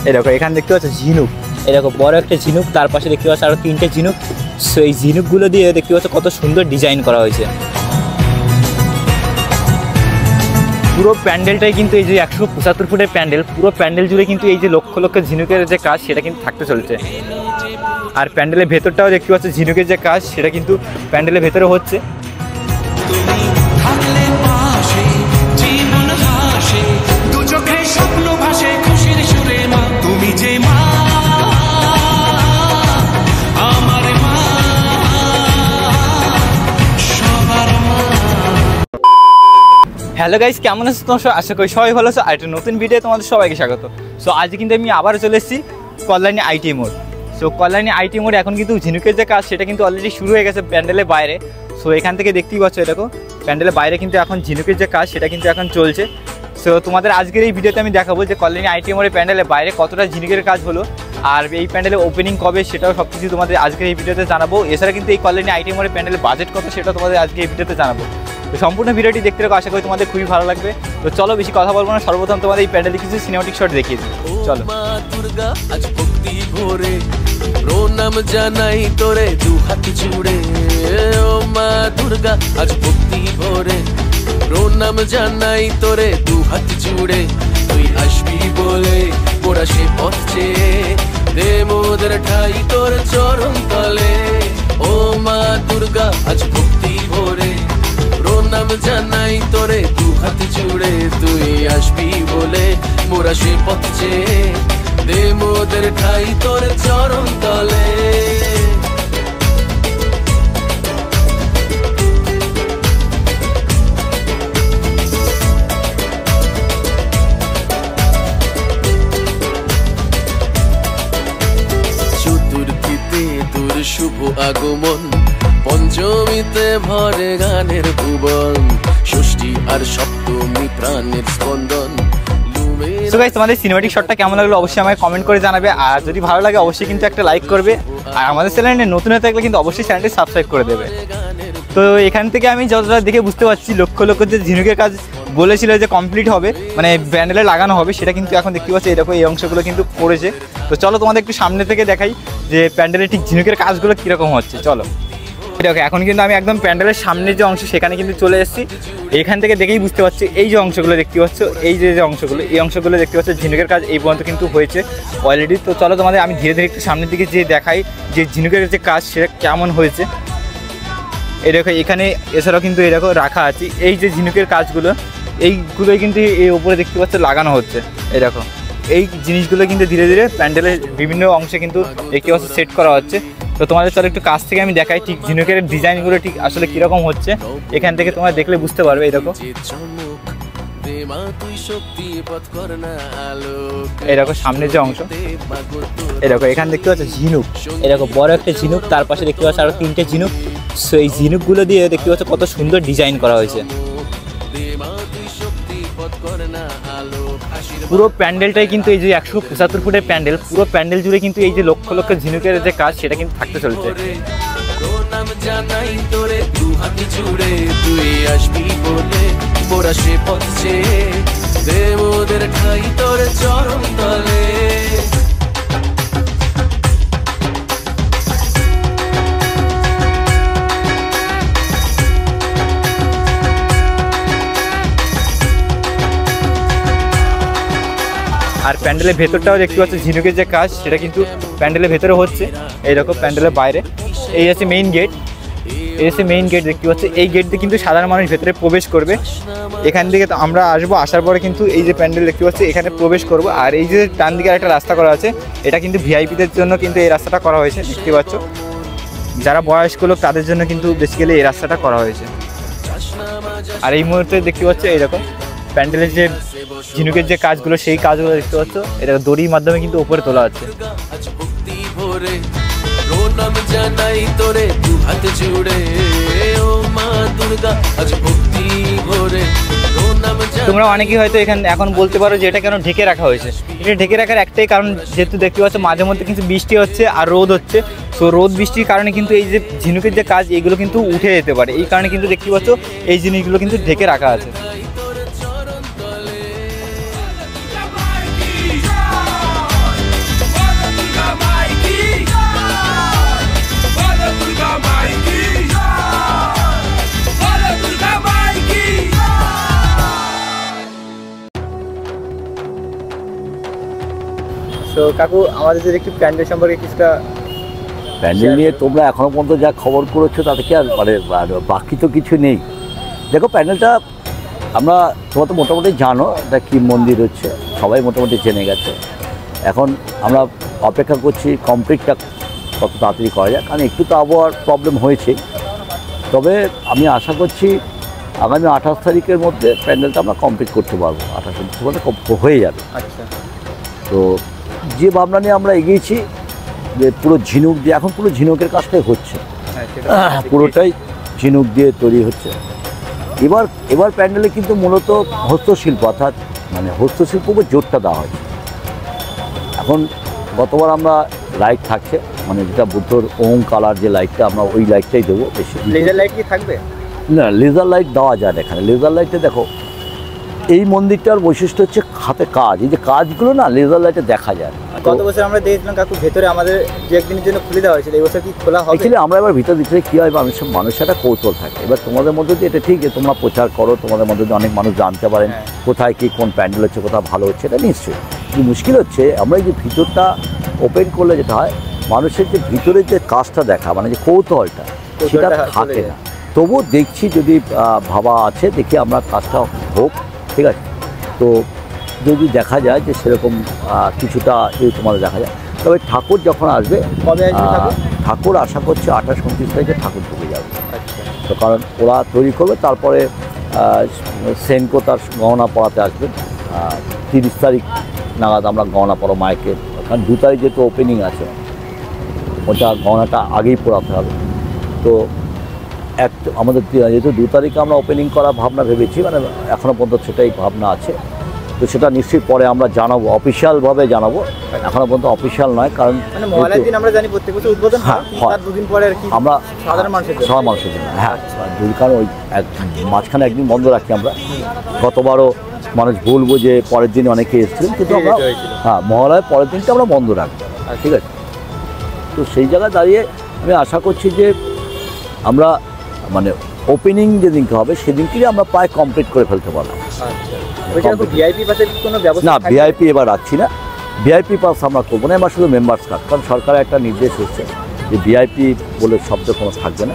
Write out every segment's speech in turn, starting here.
এই দেখো এখানে দেখতে পাচ্ছ ঝিনুক, এই দেখো বড় একটা ঝিনুক, তার পাশে দেখতে পাচ্ছ আরও 3টে ঝিনুক। সো এই ঝিনুকগুলো দিয়ে দেখতে পাচ্ছ কত সুন্দর ডিজাইন করা হয়েছে। পুরো প্যান্ডেলটাই কিন্তু এই যে 175 ফুটের প্যান্ডেল, পুরো প্যান্ডেল জুড়ে কিন্তু এই যে লক্ষ লক্ষ ঝিনুকের যে কাজ সেটা কিন্তু থাকতে চলছে। আর প্যান্ডেলের ভেতরটাও দেখতে পাচ্ছ ঝিনুকের যে কাজ সেটা কিন্তু প্যান্ডেলের ভেতরে হচ্ছে। হ্যালো গাইস, কেমন আছো তোমরা? আশা করি সবাই ভালো আছো। আর একটা নতুন ভিডিও তোমাদের সবাইকে স্বাগত। সো আজ কিন্তু আমি আবারও চলে এসেছি কল্যাণী আইটি মোড়। সো কল্যাণী আইটি মোড়ে এখন কিন্তু ঝিনুকের যে কাজ সেটা কিন্তু অলরেডি শুরু হয়ে গেছে প্যান্ডেলের বাইরে। সো এখান থেকে দেখতেই পাচ্ছ, দেখো প্যান্ডেলের বাইরে কিন্তু এখন ঝিনুকের যে কাজ সেটা কিন্তু এখন চলছে। সো তোমাদের আজকের এই ভিডিওতে আমি দেখাবো যে কল্যাণী আইটি মোড়ের প্যান্ডেলের বাইরে কতটা ঝিনুকের কাজ হলো, আর এই প্যান্ডেলের ওপেনিং কবে সেটাও সব কিছু তোমাদের আজকের এই ভিডিওতে জানাবো। এছাড়া কিন্তু এই কল্যাণী আইটি মোড়ের প্যান্ডেলের বাজেট কত সেটা তোমাদের আজকে এই ভিডিওতে জানাবো। তো সম্পূর্ণ ভিডিওটি দেখতে থাকো, আশা করি তোমাদের খুবই ভালো লাগবে। তো চলো বেশি কথা বলবো না, সর্বপ্রথম তোমাদের এই প্যান্ডেলে কিছু সিনেমাটিক শট দেখিয়ে দিই। চলো। দুর্গা আজ ভক্তি ভরে প্রণাম জানাই তোরে দু হাত জুড়ে, ও মা দুর্গা আজ ভক্তি ভরে প্রণাম জানাই তোরে দু হাত জুড়ে, তুই আসবি বলে মোরা সে পথ চেয়ে দে মোদের ঠাই তোর চরণ তলে, ও মা দুর্গা আজ ভক্তি ভরে প্রণাম জানাই তোরে দু হাত জুড়ে, তুই আসবি বলে মোরা সে পথ চেয়ে দে মোদের ঠাই তোর চরণ তলে। চতুর্থীতে তোর শুভ আগমন, পঞ্চমীতে ভরে গানের ভুবন, ষষ্ঠী আর সপ্তমী প্রাণের স্পন্দন। সো গাইস, তোমাদের সিনেমাটিক শটটা কেমন লাগলো অবশ্যই আমাকে কমেন্ট করে জানাবে, আর যদি ভালো লাগে অবশ্যই কিন্তু একটা লাইক করবে, আর আমাদের চ্যানেলে নতুন হয়ে থাকলে কিন্তু অবশ্যই চ্যানেলটি সাবস্ক্রাইব করে দেবে। তো এখান থেকে আমি যতটা দেখে বুঝতে পারছি লক্ষ লক্ষ যে ঝিনুকের কাজ বলেছিল যে কমপ্লিট হবে, মানে প্যান্ডেলে লাগানো হবে, সেটা কিন্তু এখন দেখতে পাচ্ছি এরকম এই অংশগুলো কিন্তু পড়েছে। তো চলো তোমাদের একটু সামনে থেকে দেখাই যে প্যান্ডেলের ঠিক ঝিনুকের কাজগুলো কীরকম হচ্ছে। চলো। দেখো এখন কিন্তু আমি একদম প্যান্ডেলের সামনের যে অংশ সেখানে কিন্তু চলে এসেছি। এখান থেকে দেখেই বুঝতে পারছি এই যে অংশগুলো দেখতে পাচ্ছ, এই যে অংশগুলো, এই অংশগুলো দেখতে পাচ্ছ ঝিনুকের কাজ এই পর্যন্ত কিন্তু হয়েছে অলরেডি। তো চলো তোমাদের আমি ধীরে ধীরে একটু সামনের দিকে যে দেখাই যে ঝিনুকের যে কাজ সেটা কেমন হয়েছে। এই দেখো এখানে এছাড়াও কিন্তু এই দেখো রাখা আছে এই যে ঝিনুকের কাজগুলো, এইগুলোই কিন্তু এই উপরে দেখতে পাচ্ছ লাগানো হচ্ছে। এই দেখো এই জিনিসগুলো কিন্তু ধীরে ধীরে প্যান্ডেলের বিভিন্ন অংশে কিন্তু দেখতে পাচ্ছ সেট করা হচ্ছে। তো তোমাদের চলো একটু কাছ থেকে আমি দেখাই ঠিক ঝিনুকের ডিজাইনগুলো ঠিক আসলে কীরকম হচ্ছে, এখান থেকে তোমরা দেখলে বুঝতে পারবে। এই দেখো এই দেখো সামনের যে অংশ, এই দেখো এখানে দেখতে পাচ্ছ ঝিনুক, এই দেখো বড় একটা ঝিনুক, তার পাশে দেখতে পাচ্ছ আরও 3টে ঝিনুক। সো এই ঝিনুকগুলো দিয়ে দেখতে পাচ্ছ কত সুন্দর ডিজাইন করা হয়েছে। পুরো প্যান্ডেলটাই কিন্তু এই যে 175 ফুটের প্যান্ডেল, পুরো প্যান্ডেল জুড়ে কিন্তু এই যে লক্ষ লক্ষ ঝিনুকের যে কাজ সেটা কিন্তু থাকতে চলছে। প্রণাম জানাই তোরে দু হাত জুড়ে, তুই আসবি বলে মোরা সে পথ চেয়ে দে মোদের ঠাই তোর চরণ তলে। আর প্যান্ডেলের ভেতরটাও দেখতে পাচ্ছ ঝিনুকের যে কাজ সেটা কিন্তু প্যান্ডেলের ভেতরে হচ্ছে। এই দেখো প্যান্ডেলের বাইরে এই আছে মেইন গেট, এই আছে মেইন গেট দেখতে পাচ্ছ। এই গেট দিয়ে কিন্তু সাধারণ মানুষ ভেতরে প্রবেশ করবে। এখান থেকে আমরা আসবো, আসার পরে কিন্তু এই যে প্যান্ডেল দেখতে পাচ্ছি এখানে প্রবেশ করব। আর এই যে ডান দিকে একটা রাস্তা করা আছে, এটা কিন্তু ভিআইপিদের জন্য কিন্তু এই রাস্তাটা করা হয়েছে। দেখতে পাচ্ছ যারা বয়স্ক লোক তাদের জন্য কিন্তু বেসিক্যালি এই রাস্তাটা করা হয়েছে। আর এই মুহূর্তে দেখতে পাচ্ছ এইরকম প্যান্ডেলের যে ঝিনুকের যে কাজগুলো সেই কাজগুলো দেখতে পাচ্ছ, এটা দড়ির মাধ্যমে কিন্তু উপরে তোলা হচ্ছে। তোমরা অনেকেই হয়তো এখানে এখন বলতে পারো যে এটা কেন ঢেকে রাখা হয়েছে। এটা ঢেকে রাখার একটাই কারণ, যেহেতু দেখতে পাচ্ছ মাঝে মধ্যে কিন্তু বৃষ্টি হচ্ছে আর রোদ হচ্ছে। সো রোদ বৃষ্টির কারণে কিন্তু এই যে ঝিনুকের যে কাজ এইগুলো কিন্তু উঠে যেতে পারে, এই কারণে কিন্তু দেখতে পাচ্ছ এই জিনিসগুলো কিন্তু ঢেকে রাখা আছে। তো কাকু আমাদের যদি একটু প্যান্ডেল সম্পর্কে কিছুটা প্যান্ডেল নিয়ে তোমরা এখনও পর্যন্ত যা খবর করেছো তাতে কি আর মানে বাকি তো কিছু নেই। দেখো প্যান্ডেলটা তোমরা তো মোটামুটি জানো এটা কী মন্দির হচ্ছে, সবাই মোটামুটি জেনে গেছে। এখন আমরা অপেক্ষা করছি কমপ্লিটটা কত তাড়াতাড়ি করা যায়, কারণ একটু তো আবহাওয়ার প্রবলেম হয়েছে। তবে আমি আশা করছি আগামী 28 তারিখের মধ্যে প্যান্ডেলটা আমরা কমপ্লিট করতে পারবো, 28 মধ্যে হয়ে যাবে। আচ্ছা, তো যে ভাবনা নিয়ে আমরা এগিয়েছি যে পুরো ঝিনুক দিয়ে, এখন পুরো ঝিনুকের কাজটাই হচ্ছে, পুরোটাই ঝিনুক দিয়ে তৈরি হচ্ছে। এবার প্যান্ডেলে কিন্তু মূলত হস্তশিল্প, অর্থাৎ মানে হস্তশিল্প উপর জোরটা দেওয়া হয়েছে। এখন গতবার আমরা লাইট থাকছে, মানে যেটা বুদ্ধর ওম কালার যে লাইটটা, আমরা ওই লাইটটাই দেবো বেশি। লেজার লাইট কি থাকবে? না, লেজার লাইট দেওয়া যায় না এখানে। লেজার লাইটে দেখো এই মন্দিরটার বৈশিষ্ট্য হচ্ছে হাতে কাজ, এই যে কাজগুলো না লেজার লাইটে দেখা যায়। গত বছর আমরা দেখছিলাম কাকু ভেতরে আমাদের দু একদিনের জন্য খুলে দেওয়া হয়েছিল, এই বছর কি খোলা হবে? অ্যাকচুয়ালি আমরা এবার ভিতর দিতে কী হয়, মানুষের একটা কৌতূহল থাকে। এবার তোমাদের মধ্যে দিয়ে এটা ঠিক যে তোমরা প্রচার করো, তোমাদের মধ্যে দিয়ে অনেক মানুষ জানতে পারেন কোথায় কী কোন প্যান্ডেল হচ্ছে, কোথাও ভালো হচ্ছে, এটা নিশ্চয়ই। কিন্তু মুশকিল হচ্ছে আমরা এই যে ভিতরটা ওপেন করলে যেটা হয়, মানুষের যে ভিতরের যে কাজটা দেখা, মানে যে কৌতূহলটা সেটা থাকে না। তবুও দেখছি যদি ভাবা আছে, দেখি আমরা কাজটা হোক, ঠিক আছে। তো যদি দেখা যায় যে সেরকম কিছুটা যদি তোমাদের দেখা যায়, তবে ঠাকুর যখন আসবে, ঠাকুর আশা করছে 28-29 তারিখে ঠাকুর ঢুকে যাবে। তো কারণ ওরা তৈরি করবে, তারপরে সেনকো তার গহনা পরাতে আসবে। 30 তারিখ নাগাদ আমরা গহনা পরো মাইকে, কারণ 2 তারিখ যেহেতু ওপেনিং আছে, ওটা গহনাটা আগেই পরাতে হবে। তো আমাদের যেহেতু 2 তারিখে আমরা ওপেনিং করার ভাবনা ভেবেছি, মানে এখনও পর্যন্ত সেটাই ভাবনা আছে। তো সেটা নিশ্চয়ই পরে আমরা জানাবো, অফিসিয়ালভাবে জানাবো। এখনও পর্যন্ত অফিসিয়াল নয়, কারণ আমরা জানি প্রত্যেক বছর উদ্বোধন হয়, তার দুদিন পরে আর কি আমরা সাধারণ মানুষের জন্য, হ্যাঁ, কারণ ওই মাঝখানে একদিন বন্ধ রাখি আমরা। গতবারও মানুষ বলবো যে পরের দিন অনেকে এসেছিলেন, কিন্তু আমরা মহালয়ের পরের দিনটা আমরা বন্ধ রাখবো, ঠিক আছে। তো সেই জায়গায় দাঁড়িয়ে আমি আশা করছি যে আমরা মানে ওপেনিং যেদিনকে হবে সেদিনকে আমরা প্রায় কমপ্লিট করে ফেলতে পারলাম। না, ভিআইপি এবার রাখছি না, ভিআইপি পাস আমরা করবো না, এবার শুধু মেম্বার্স কার্ড। কারণ সরকারের একটা নির্দেশ এসেছে যে ভিআইপি বলে শব্দ কোনো থাকবে না,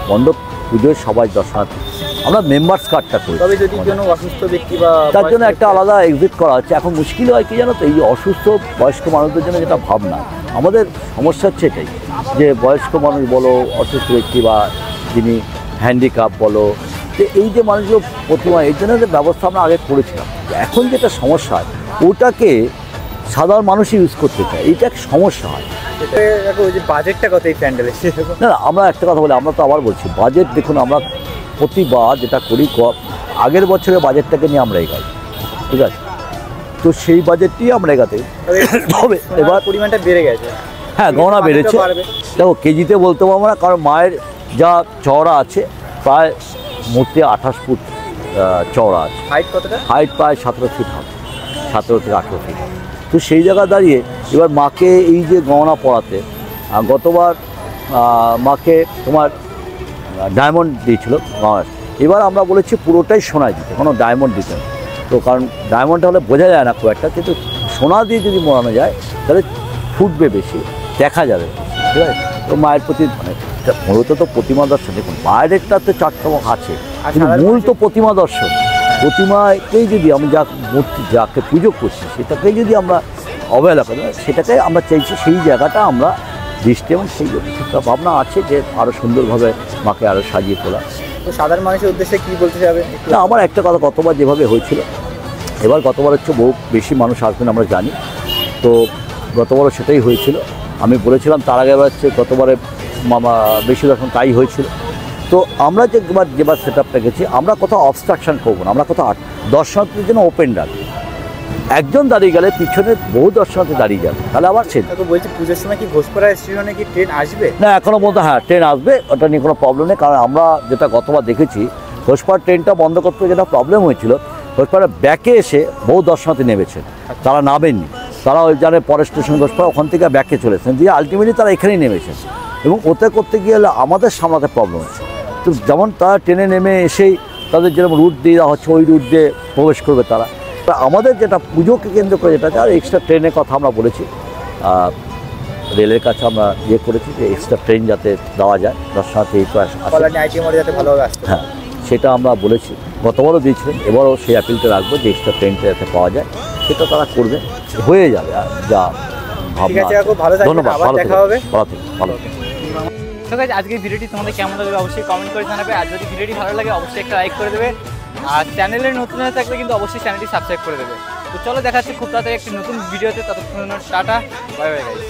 মণ্ডপ পুজোয় সবাই দর্শনার্থী, আমরা মেম্বার্স কার্ডটা করি। তবে যদি কোনো অসুস্থ ব্যক্তি বা তার জন্য একটা আলাদা এক্সিট করা হচ্ছে। এখন মুশকিল হয় কি জানো তো, এই অসুস্থ বয়স্ক মানুষদের জন্য যেটা ভাবনা, আমাদের সমস্যা হচ্ছে এটাই যে বয়স্ক মানুষ বলো, অসুস্থ ব্যক্তি বা যিনি হ্যান্ডিক্যাপ বলো, যে এই যে মানুষগুলো প্রতিমা, এই জন্য যে ব্যবস্থা আমরা আগে করেছিলাম, এখন যেটা সমস্যা হয় ওটাকে সাধারণ মানুষই ইউজ করতে চায়, এইটা এক সমস্যা হয়। বাজেটটা কত এই প্যান্ডেলের? না, আমরা একটা কথা বলি, আমরা তো আবার বলছি বাজেট দেখুন, আমরা প্রতিবার যেটা করি আগের বছরের বাজেটটাকে নিয়ে আমরা এগাই, ঠিক আছে। তো সেই বাজেটটি আমরা এগাতে হবে। এবার পরিমাণটা বেড়ে গেছে, হ্যাঁ, গহনা বেড়েছে। দেখো কেজিতে বলতে পারবো না, কারণ মায়ের যা চওড়া আছে প্রায় মূর্তি 28 ফুট চওড়া আছে। হাইট কতটা? হাইট প্রায় 17 ফিট হবে, 17 থেকে 18 ফিট। তো সেই জায়গায় দাঁড়িয়ে এবার মাকে এই যে গহনা পরাতে, গতবার মাকে তোমার ডায়মন্ড দিয়েছিল, এবার আমরা বলেছি পুরোটাই সোনায় দিতে, কোনো ডায়মন্ড দিতে না। তো কারণ ডায়মন্ডটা হলে বোঝা যায় না খুব একটা, কিন্তু সোনা দিয়ে যদি মোড়ানো যায় তাহলে ফুটবে বেশি, দেখা যাবে, ঠিক আছে। তো মায়ের প্রতি মানে মূলত তো প্রতিমা দর্শন, দেখুন মায়ের একটা তো চটচমক আছে, কিন্তু মূল তো প্রতিমা দর্শন। প্রতিমাকেই যদি আমি মূর্তি যাকে পুজো করছি সেটাকেই যদি আমরা অবহেলা করি, সেটাকে আমরা চাইছি সেই জায়গাটা আমরা দৃষ্টি, এবং সেই একটা ভাবনা আছে যে আরও সুন্দরভাবে মাকে আরও সাজিয়ে তোলা। তো সাধারণ মানুষের উদ্দেশ্যে কী বলতে যাবে? না, আমার একটা কথা, গতবার যেভাবে হয়েছিল, এবার গতবার হচ্ছে বহু বেশি মানুষ আসবেন আমরা জানি। তো গতবারও সেটাই হয়েছিল, আমি বলেছিলাম তার আগে হচ্ছে গতবারে বেশি যখন তাই হয়েছিল। তো আমরা যেবার সেট আপটা গেছি, আমরা কোথাও অবস্ট্রাকশন করবো না, আমরা কোথাও দর্শনার্থীদের জন্য ওপেন রাখবো। একজন দাঁড়িয়ে গেলে পিছনে বহু দর্শনার্থী দাঁড়িয়ে যাবে, তাহলে আবার বলছি পুজোর সময় কি ঘোষপাড়া স্টেশনে কি ট্রেন আসবে? না, এখনও বলতে হ্যাঁ ট্রেন আসবে, ওটা নিয়ে কোনো প্রবলেম নেই। কারণ আমরা যেটা গতবার দেখেছি, ঘোষপাড়া ট্রেনটা বন্ধ করতে যেটা প্রবলেম হয়েছিল, ঘোষপাড়া ব্যাকে এসে বহু দর্শনার্থী নেমেছেন, তারা নামেননি, তারা ওই জানে পরের স্টেশন ঘোষপাড়া, ওখান থেকে ব্যাকে চলেছেন, দিয়ে আলটিমেটলি তারা এখানেই নেমেছেন, এবং ওতে করতে গিয়ে আমাদের সামলাতে প্রবলেম হচ্ছে। তো যেমন তারা ট্রেনে নেমে এসেই তাদের যেরকম রুট দিয়ে দেওয়া হচ্ছে ওই রুট দিয়ে প্রবেশ করবে তারা। আমাদের যেটা পুজোকে কেন্দ্র করে যেটা আর এক্সট্রা ট্রেনের কথা আমরা বলেছি, রেলের কাছে আমরা ইয়ে করেছি যে এক্সট্রা ট্রেন যাতে দেওয়া যায় দর্শনার্থী এই তো আসে। কল্যাণী আইটি মোড়ে যাতে ভালোভাবে আসতে পারে। হ্যাঁ, সেটা আমরা বলেছি, গতবারও দিয়েছিলেন, এবারও সেই অ্যাপিলটা রাখবো যে এক্সট্রা ট্রেনটা যাতে পাওয়া যায়, সেটা তারা করবে, হয়ে যাবে। আর যা ভাবনা আছে। ভালো থাকবেন, ধন্যবাদ, আবার ভালো দেখা হবে। ভালো। তো গাইস, আজকের ভিডিওটি তোমাদের কেমন লাগবে অবশ্যই কমেন্ট করে জানাবে। আর যদি ভিডিওটি ভালো লাগে অবশ্যই একটা লাইক করে দেবে। আর চ্যানেলে নতুন হয়ে থাকলে কিন্তু অবশ্যই চ্যানেলটি সাবস্ক্রাইব করে দেবে। তো চলো দেখা হচ্ছে খুব তাড়াতাড়ি একটি নতুন ভিডিওতে, ততক্ষণ টাটা, বাই বাই গাইস।